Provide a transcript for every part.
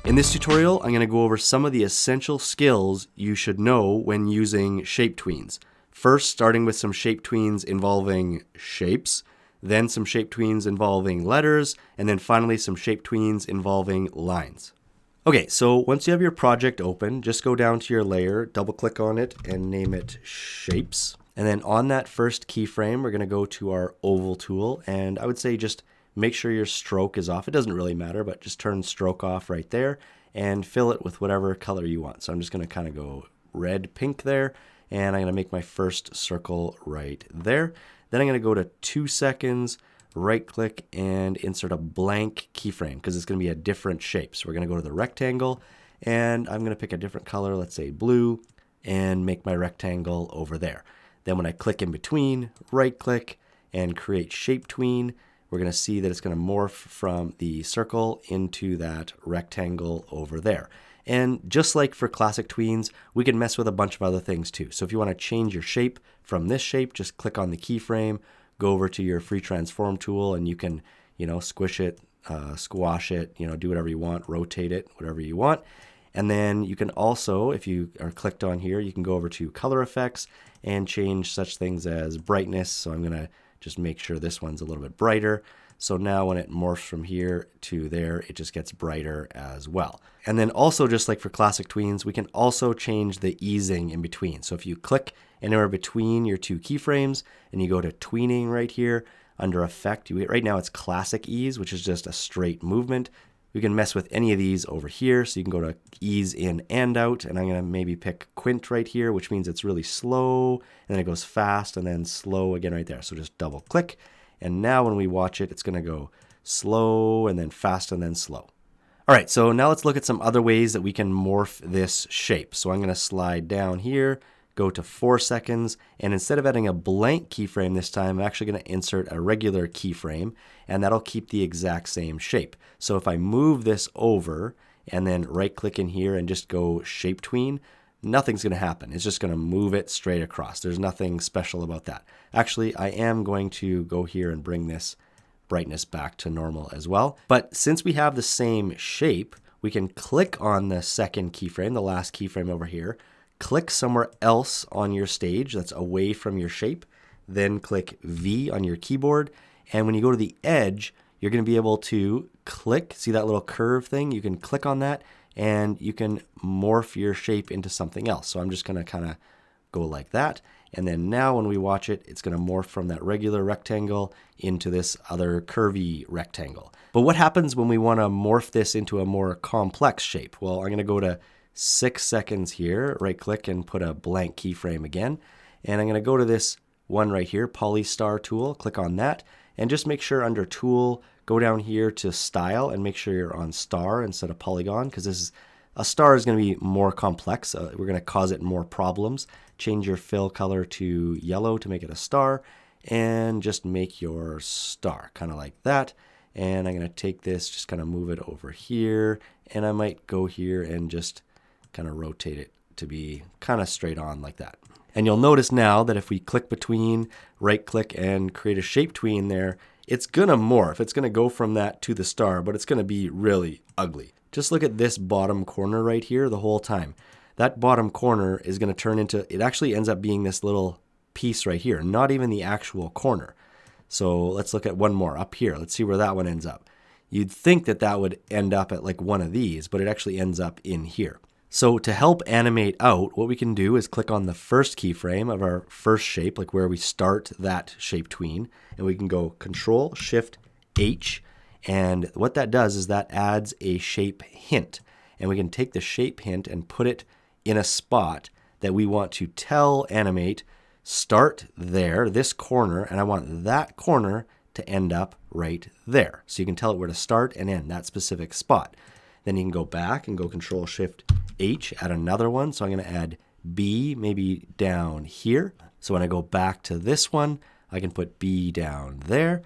In this tutorial, I'm going to go over some of the essential skills you should know when using shape tweens. First, starting with some shape tweens involving shapes, then some shape tweens involving letters, and then finally some shape tweens involving lines. Okay, so once you have your project open, just go down to your layer, double click on it, and name it Shapes. And then on that first keyframe, we're going to go to our oval tool, and I would say just make sure your stroke is off. It doesn't really matter, but just turn stroke off right there and fill it with whatever color you want. So I'm just going to kind of go red, pink there, and I'm going to make my first circle right there. Then I'm going to go to 2 seconds, right click and insert a blank keyframe because it's going to be a different shape. So we're going to go to the rectangle and I'm going to pick a different color, let's say blue, and make my rectangle over there. Then when I click in between, right click and create shape tween, we're going to see that it's going to morph from the circle into that rectangle over there. And just like for classic tweens, we can mess with a bunch of other things too. So if you want to change your shape from this shape, just click on the keyframe, go over to your free transform tool, and you can, squish it, squash it, do whatever you want, rotate it, whatever you want. And then you can also, if you are clicked on here, you can go over to color effects and change such things as brightness. So I'm going to just make sure this one's a little bit brighter. So now when it morphs from here to there, it just gets brighter as well. And then also, just like for classic tweens, we can also change the easing in between. So if you click anywhere between your two keyframes and you go to tweening right here under effect, right now it's classic ease, which is just a straight movement. We can mess with any of these over here. So you can go to ease in and out, and I'm going to maybe pick quint right here, which means it's really slow, and then it goes fast and then slow again right there. So just double click. And now when we watch it, it's going to go slow and then fast and then slow. All right, so now let's look at some other ways that we can morph this shape. So I'm going to slide down here, go to 4 seconds, and instead of adding a blank keyframe this time, I'm actually going to insert a regular keyframe, and that'll keep the exact same shape. So if I move this over and then right click in here and just go shape tween, nothing's going to happen. It's just going to move it straight across. There's nothing special about that. Actually, I am going to go here and bring this brightness back to normal as well. But since we have the same shape, we can click on the second keyframe, the last keyframe over here, click somewhere else on your stage that's away from your shape, then click V on your keyboard. And when you go to the edge, you're going to be able to click, see that little curve thing? You can click on that and you can morph your shape into something else. So I'm just going to kind of go like that. And then now when we watch it, it's going to morph from that regular rectangle into this other curvy rectangle. But what happens when we want to morph this into a more complex shape? Well, I'm going to go to 6 seconds here, right click and put a blank keyframe again. And I'm going to go to this one right here, Polystar tool, click on that, and just make sure under tool, go down here to style and make sure you're on star instead of polygon, because a star is going to be more complex. We're going to cause it more problems. Change your fill color to yellow to make it a star, and just make your star kind of like that. And I'm going to take this, just kind of move it over here, and I might go here and just kind of rotate it to be kind of straight on like that. And you'll notice now that if we click between, right click and create a shape tween there, it's going to morph. It's going to go from that to the star, but it's going to be really ugly. Just look at this bottom corner right here the whole time. That bottom corner is going to turn into, it actually ends up being this little piece right here, not even the actual corner. So let's look at one more up here. Let's see where that one ends up. You'd think that that would end up at like one of these, but it actually ends up in here. So to help animate out, what we can do is click on the first keyframe of our first shape, like where we start that shape tween, and we can go Control Shift H, and what that does is that adds a shape hint, and we can take the shape hint and put it in a spot that we want to tell Animate, start there, this corner, and I want that corner to end up right there. So you can tell it where to start and end, that specific spot. Then you can go back and go Control Shift H, add another one. So I'm going to add B maybe down here. So when I go back to this one, I can put B down there.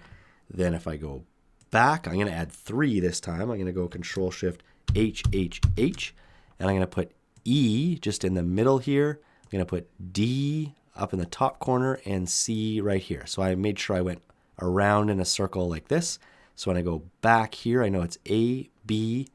Then if I go back, I'm going to add 3 this time. I'm going to go Control Shift H, H, H, and I'm going to put E just in the middle here. I'm going to put D up in the top corner and C right here. So I made sure I went around in a circle like this. So when I go back here, I know it's A, B,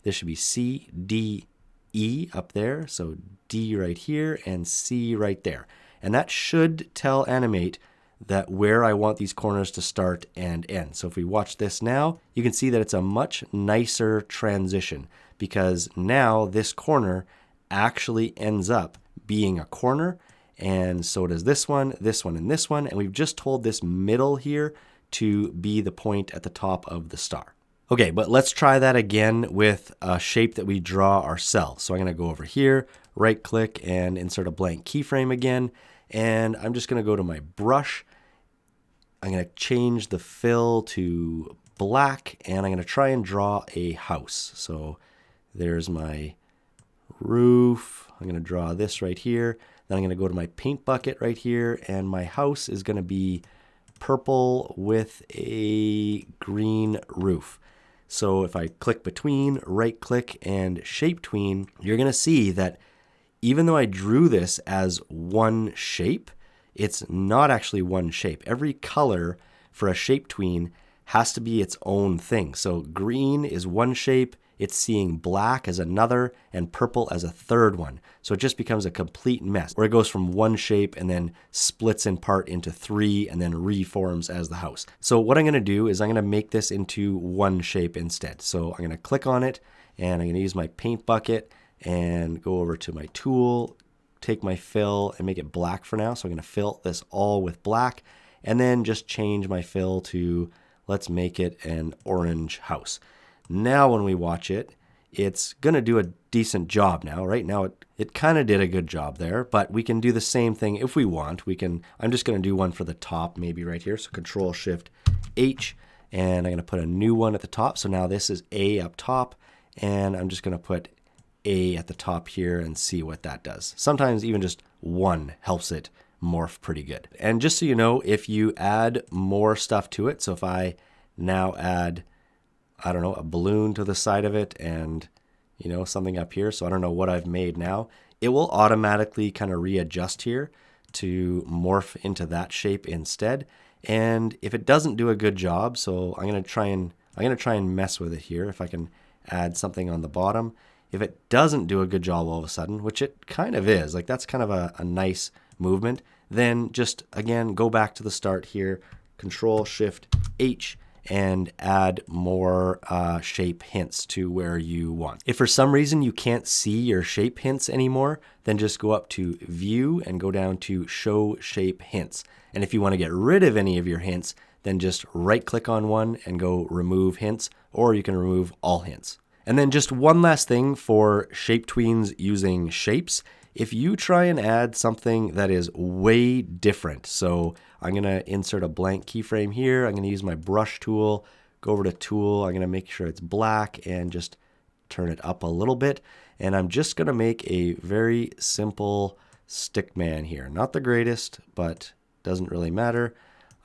This should be C, D, E up there. So D right here and C right there. And that should tell Animate that where I want these corners to start and end. So if we watch this now, you can see that it's a much nicer transition because now this corner actually ends up being a corner, and so does this one, and this one, and we've just told this middle here to be the point at the top of the star. Okay, but let's try that again with a shape that we draw ourselves. So I'm going to go over here, right click and insert a blank keyframe again, and I'm just going to go to my brush. I'm going to change the fill to black, and I'm going to try and draw a house. So there's my roof. I'm going to draw this right here. Then I'm going to go to my paint bucket right here, and my house is going to be purple with a green roof. So if I click between, right click and shape tween, you're going to see that even though I drew this as one shape, it's not actually one shape. Every color for a shape tween has to be its own thing. So green is one shape, it's seeing black as another, and purple as a third one. So it just becomes a complete mess, where it goes from one shape and then splits in part into three and then reforms as the house. So what I'm going to do is I'm going to make this into one shape instead. So I'm going to click on it, and I'm going to use my paint bucket and go over to my tool, take my fill and make it black for now. So I'm going to fill this all with black, and then just change my fill to, let's make it an orange house. Now when we watch it, it's going to do a decent job now. Right now it kind of did a good job there, but we can do the same thing if we want. I'm just going to do one for the top maybe right here. So Control Shift H, and I'm going to put a new one at the top. So now this is A up top, and I'm just going to put A at the top here and see what that does. Sometimes even just one helps it morph pretty good. And just so you know, if you add more stuff to it, so if I now add, I don't know, a balloon to the side of it and, you know, something up here, so I don't know what I've made now, it will automatically kind of readjust here to morph into that shape instead. And if it doesn't do a good job, so I'm going to try and mess with it here. If I can add something on the bottom, if it doesn't do a good job all of a sudden, which it kind of is, like that's kind of a nice movement, then just again go back to the start here, Control Shift H, and add more shape hints to where you want. If for some reason you can't see your shape hints anymore, then just go up to View and go down to Show Shape Hints. And if you want to get rid of any of your hints, then just right click on one and go Remove Hints, or you can remove all hints. And then just one last thing for shape tweens using shapes. If you try and add something that is way different, so I'm going to insert a blank keyframe here. I'm going to use my brush tool, go over to tool. I'm going to make sure it's black and just turn it up a little bit. And I'm just going to make a very simple stick man here. Not the greatest, but doesn't really matter.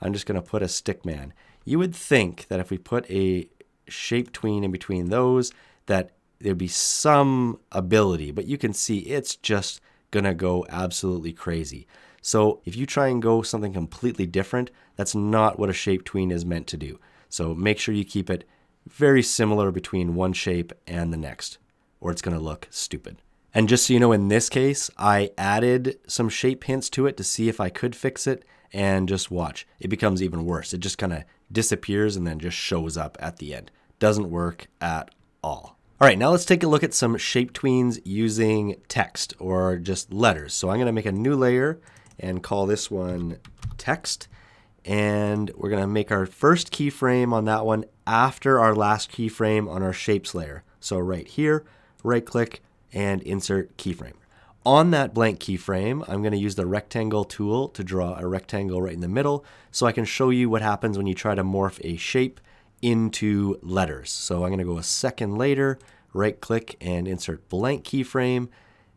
I'm just going to put a stick man. You would think that if we put a shape tween in between those, that there'd be some ability, but you can see it's just gonna go absolutely crazy. So if you try and go something completely different, that's not what a shape tween is meant to do. So make sure you keep it very similar between one shape and the next, or it's gonna look stupid. And just so you know, in this case, I added some shape hints to it to see if I could fix it, and just watch. It becomes even worse. It just kind of disappears and then just shows up at the end. Doesn't work at all. All right, now let's take a look at some shape tweens using text or just letters. So I'm going to make a new layer and call this one text. And we're going to make our first keyframe on that one after our last keyframe on our shapes layer. So right here, right click and insert keyframe. On that blank keyframe, I'm going to use the rectangle tool to draw a rectangle right in the middle so I can show you what happens when you try to morph a shape into letters. So I'm going to go a second later, right click and insert blank keyframe,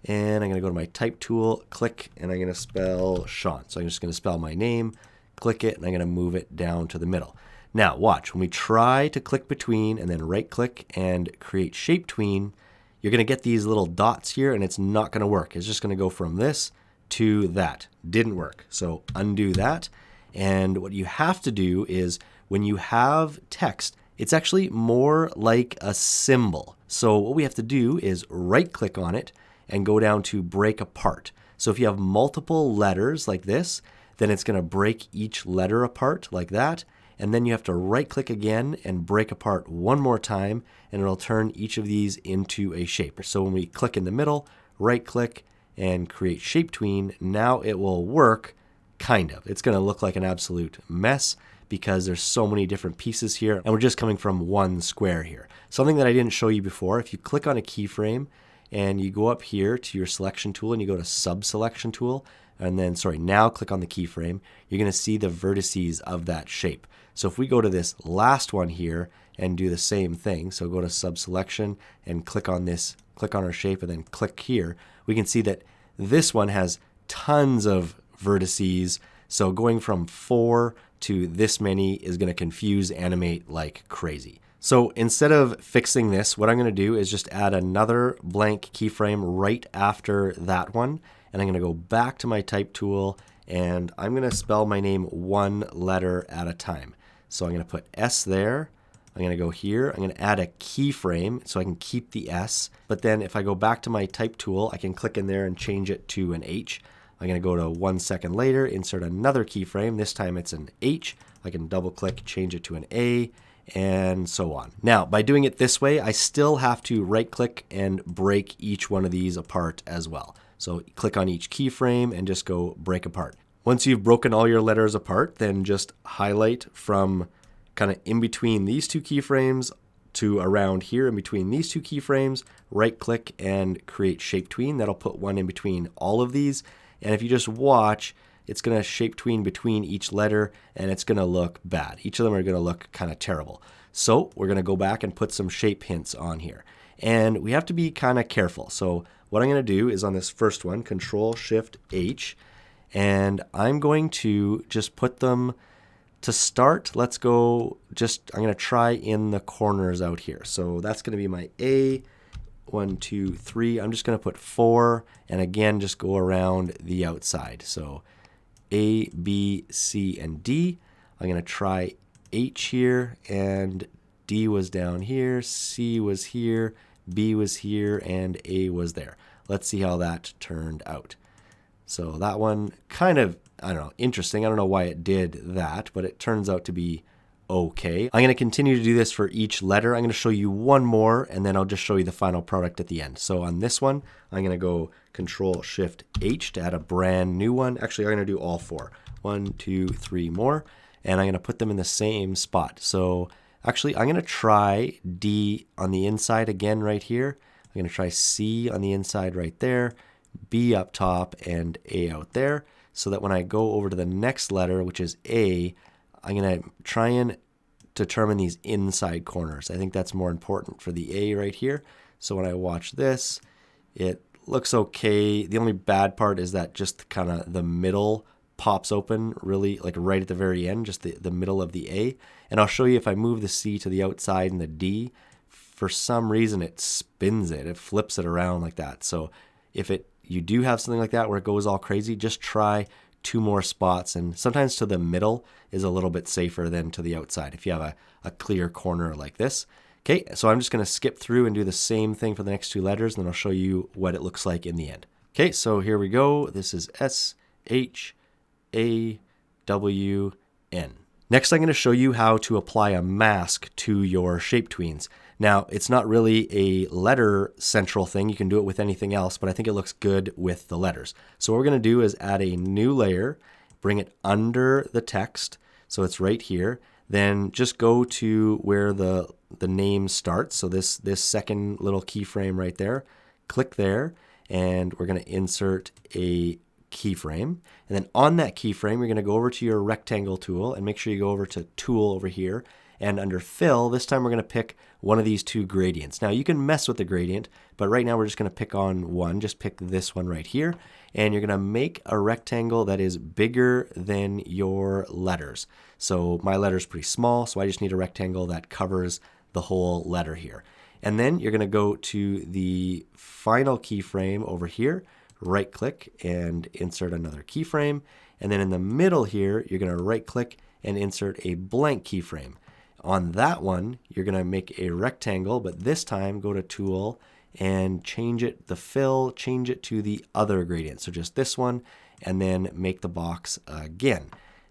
and I'm going to go to my type tool, click, and I'm going to spell Sean. So I'm just going to spell my name, click it, and I'm going to move it down to the middle. Now watch, when we try to click between and then right click and create shape tween, you're going to get these little dots here and it's not going to work. It's just going to go from this to that. Didn't work. So undo that. And what you have to do is when you have text, it's actually more like a symbol. So what we have to do is right click on it and go down to break apart. So if you have multiple letters like this, then it's going to break each letter apart like that. And then you have to right click again and break apart one more time, and it'll turn each of these into a shape. So when we click in the middle, right click and create shape tween, now it will work, kind of. It's going to look like an absolute mess because there's so many different pieces here, and we're just coming from one square here. Something that I didn't show you before, if you click on a keyframe and you go up here to your selection tool and you go to sub selection tool, and then, now click on the keyframe, you're going to see the vertices of that shape. So if we go to this last one here and do the same thing, so go to sub selection and click on this, click on our shape and then click here, we can see that this one has tons of vertices. So going from 4 to this many is going to confuse Animate like crazy. So instead of fixing this, what I'm going to do is just add another blank keyframe right after that one. And I'm going to go back to my type tool and I'm going to spell my name one letter at a time. So I'm going to put S there. I'm going to go here. I'm going to add a keyframe so I can keep the S. But then if I go back to my type tool, I can click in there and change it to an H. I'm going to go to 1 second later, insert another keyframe. This time it's an H. I can double click, change it to an A, and so on. Now, by doing it this way, I still have to right click and break each one of these apart as well. So click on each keyframe and just go break apart. Once you've broken all your letters apart, then just highlight from kind of in between these two keyframes to around here in between these two keyframes, right click and create shape tween. That'll put one in between all of these. And if you just watch, it's going to shape tween between each letter and it's going to look bad. Each of them are going to look kind of terrible. So we're going to go back and put some shape hints on here. And we have to be kind of careful. So what I'm going to do is on this first one, Control-Shift-H, and I'm going to just put them to start. Let's go I'm going to try in the corners out here. So that's going to be my A, 1, 2, 3. I'm just going to put 4 and again just go around the outside. So A, B, C, and D. I'm going to try H here, and D was down here, C was here, B was here, and A was there. Let's see how that turned out. So that one kind of, I don't know, interesting. I don't know why it did that, but it turns out to be okay. I'm going to continue to do this for each letter. I'm going to show you one more, and then I'll just show you the final product at the end. So on this one, I'm going to go Control-Shift-H to add a brand new one. Actually, I'm going to do all 4. 1, 2, 3 more, and I'm going to put them in the same spot. So actually, I'm going to try D on the inside again right here. I'm going to try C on the inside right there, B up top, and A out there, so that when I go over to the next letter, which is A, I'm going to try and determine these inside corners. I think that's more important for the A right here. So when I watch this, it looks okay. The only bad part is that just kind of the middle pops open really, like right at the very end, just the middle of the A. And I'll show you if I move the C to the outside and the D, for some reason it spins it. It flips it around like that. So if you do have something like that where it goes all crazy, just try 2 more spots, and sometimes to the middle is a little bit safer than to the outside if you have a clear corner like this. Okay, so I'm just going to skip through and do the same thing for the next 2 letters, and then I'll show you what it looks like in the end. Okay, so here we go. This is S-H-A-W-N. Next, I'm going to show you how to apply a mask to your shape tweens. Now, it's not really a letter central thing. You can do it with anything else, but I think it looks good with the letters. So what we're going to do is add a new layer, bring it under the text, so it's right here. Then just go to where the name starts, so this second little keyframe right there. Click there, and we're going to insert a keyframe. And then on that keyframe, you're going to go over to your rectangle tool and make sure you go over to Tool over here. And under Fill, this time we're going to pick one of these 2 gradients. Now you can mess with the gradient, but right now we're just going to pick on one. Just pick this one right here. And you're going to make a rectangle that is bigger than your letters. So my letter is pretty small, so I just need a rectangle that covers the whole letter here. And then you're going to go to the final keyframe over here, right click and insert another keyframe. And then in the middle here, you're going to right click and insert a blank keyframe. on that one, you're going to make a rectangle, but this time go to Tool and change it, the fill, change it to the other gradient. So just this one, and then make the box again.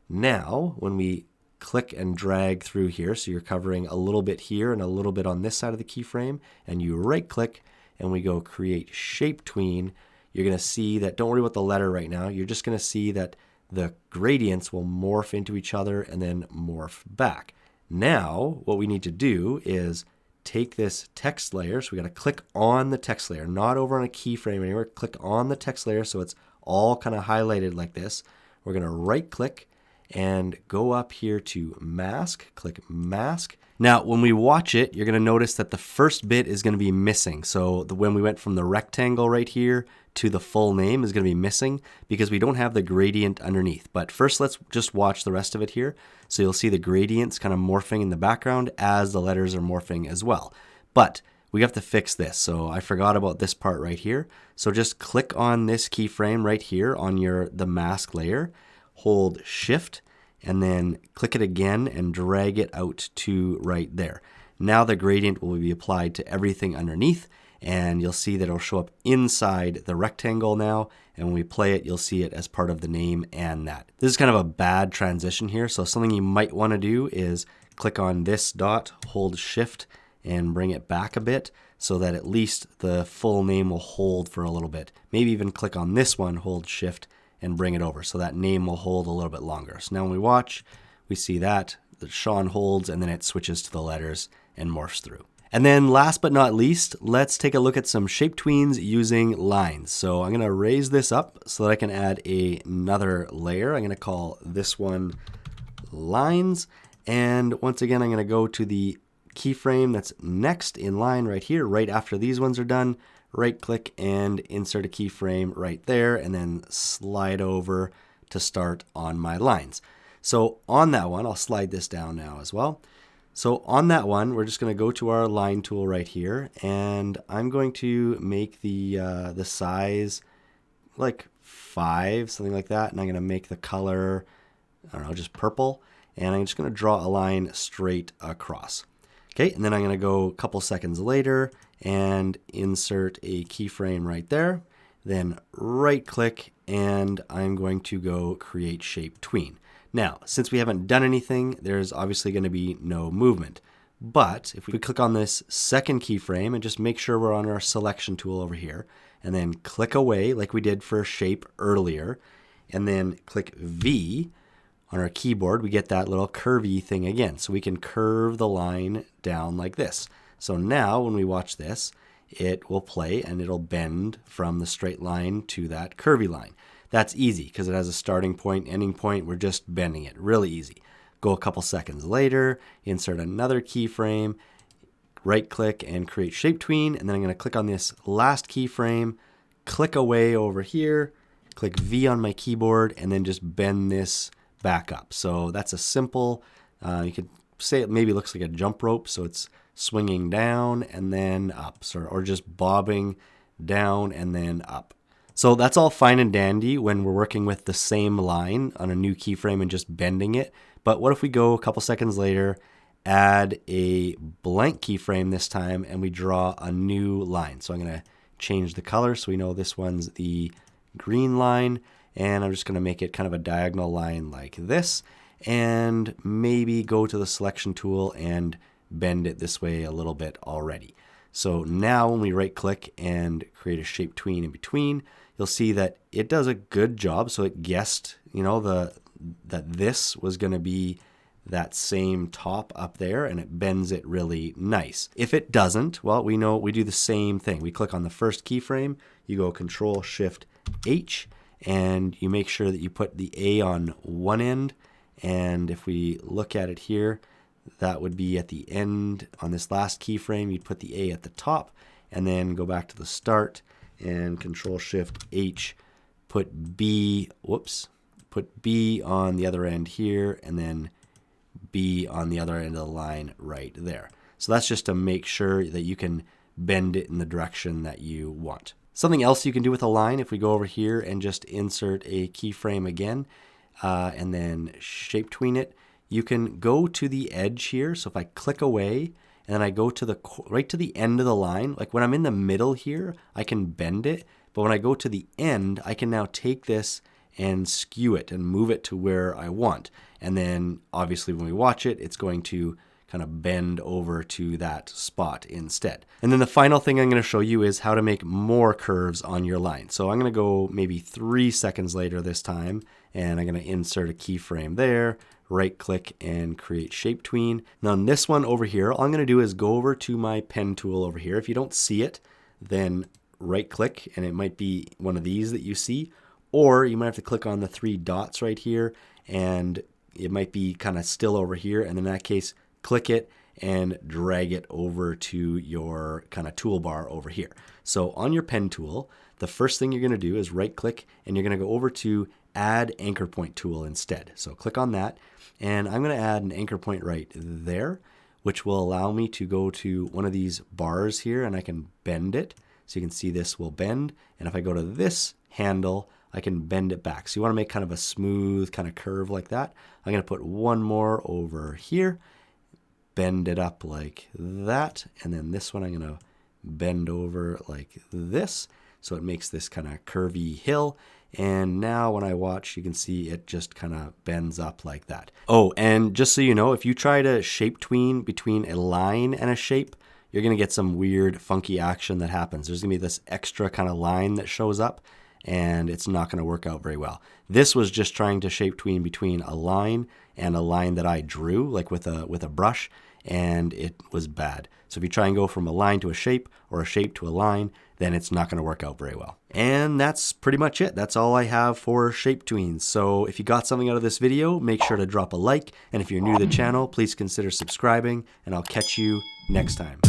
Now, when we click and drag through here, so you're covering a little bit here and a little bit on this side of the keyframe, and you right click and we go create shape tween, you're going to see that, don't worry about the letter right now, you're just going to see that the gradients will morph into each other and then morph back. Now, what we need to do is take this text layer, so we got to click on the text layer, not over on a keyframe anywhere, click on the text layer so it's all kind of highlighted like this. We're going to right click and go up here to mask, click mask. Now, when we watch it, you're going to notice that the first bit is going to be missing. So when we went from the rectangle right here to the full name is going to be missing because we don't have the gradient underneath. But first, let's just watch the rest of it here. So you'll see the gradients kind of morphing in the background as the letters are morphing as well. But we have to fix this. So I forgot about this part right here. So just click on this keyframe right here on the mask layer, hold Shift, and then click it again and drag it out to right there. Now the gradient will be applied to everything underneath, and you'll see that it'll show up inside the rectangle now, and when we play it, you'll see it as part of the name and that. This is kind of a bad transition here, so something you might want to do is click on this dot, hold Shift, and bring it back a bit so that at least the full name will hold for a little bit. Maybe even click on this one, hold Shift, and bring it over so that name will hold a little bit longer. So now when we watch, we see that the Sean holds and then it switches to the letters and morphs through. And then last but not least, let's take a look at some shape tweens using lines. So I'm going to raise this up so that I can add another layer. I'm going to call this one lines. And once again, I'm going to go to the keyframe that's next in line right here, right after these ones are done. Right click and insert a keyframe right there and then slide over to start on my lines. So on that one, I'll slide this down now as well. So on that one, we're just going to go to our line tool right here, and I'm going to make the size like 5, something like that, and I'm going to make the color, I don't know, just purple, and I'm just going to draw a line straight across. Okay, and then I'm going to go a couple seconds later and insert a keyframe right there, then right click, and I'm going to go create shape tween. Now, since we haven't done anything, there's obviously going to be no movement. But if we click on this second keyframe and just make sure we're on our selection tool over here, and then click away like we did for shape earlier, and then click V on our keyboard, we get that little curvy thing again. So we can curve the line down like this. So now when we watch this, it will play and it'll bend from the straight line to that curvy line. That's easy because it has a starting point, ending point. We're just bending it. Really easy. Go a couple seconds later, insert another keyframe, right click and create shape tween. And then I'm going to click on this last keyframe, click away over here, click V on my keyboard, and then just bend this back up. So that's a simple, you could say it maybe looks like a jump rope. So it's swinging down and then up, or just bobbing down and then up. So that's all fine and dandy when we're working with the same line on a new keyframe and just bending it. But what if we go a couple seconds later, add a blank keyframe this time, and we draw a new line. So I'm going to change the color so we know this one's the green line, and I'm just going to make it kind of a diagonal line like this, and maybe go to the selection tool and bend it this way a little bit already. So now when we right click and create a shape tween in between, you'll see that it does a good job. So it guessed, that this was going to be that same top up there, and it bends it really nice. If it doesn't, well, we know we do the same thing. We click on the first keyframe, you go Control Shift H, and you make sure that you put the A on one end. And if we look at it here, that would be at the end on this last keyframe. You'd put the A at the top and then go back to the start and Control Shift H, put B on the other end here, and then B on the other end of the line right there. So that's just to make sure that you can bend it in the direction that you want. Something else you can do with a line, if we go over here and just insert a keyframe again, and then shape tween it, you can go to the edge here. So if I click away and then I go to right to the end of the line, like when I'm in the middle here, I can bend it. But when I go to the end, I can now take this and skew it and move it to where I want. And then obviously when we watch it, it's going to kind of bend over to that spot instead. And then the final thing I'm going to show you is how to make more curves on your line. So I'm going to go maybe 3 seconds later this time, and I'm going to insert a keyframe there, right click and create shape tween. Now on this one over here, all I'm going to do is go over to my pen tool over here. If you don't see it, then right click, and it might be one of these that you see, or you might have to click on the 3 dots right here, and it might be kind of still over here, and in that case, click it and drag it over to your kind of toolbar over here. So on your pen tool, the first thing you're going to do is right click, and you're going to go over to add anchor point tool instead. So click on that, and I'm going to add an anchor point right there, which will allow me to go to one of these bars here, and I can bend it. So you can see this will bend, and if I go to this handle, I can bend it back. So you want to make kind of a smooth kind of curve like that. I'm going to put one more over here, bend it up like that, and then this one I'm going to bend over like this, so it makes this kind of curvy hill. And now when I watch, you can see it just kind of bends up like that. Oh, and just so you know, if you try to shape tween between a line and a shape, you're going to get some weird funky action that happens. There's going to be this extra kind of line that shows up, and it's not going to work out very well. This was just trying to shape tween between a line and a line that I drew, like with a brush, and it was bad. So if you try and go from a line to a shape or a shape to a line, then it's not going to work out very well. And that's pretty much it. That's all I have for shape tweens. So if you got something out of this video, make sure to drop a like. And if you're new to the channel, please consider subscribing, and I'll catch you next time.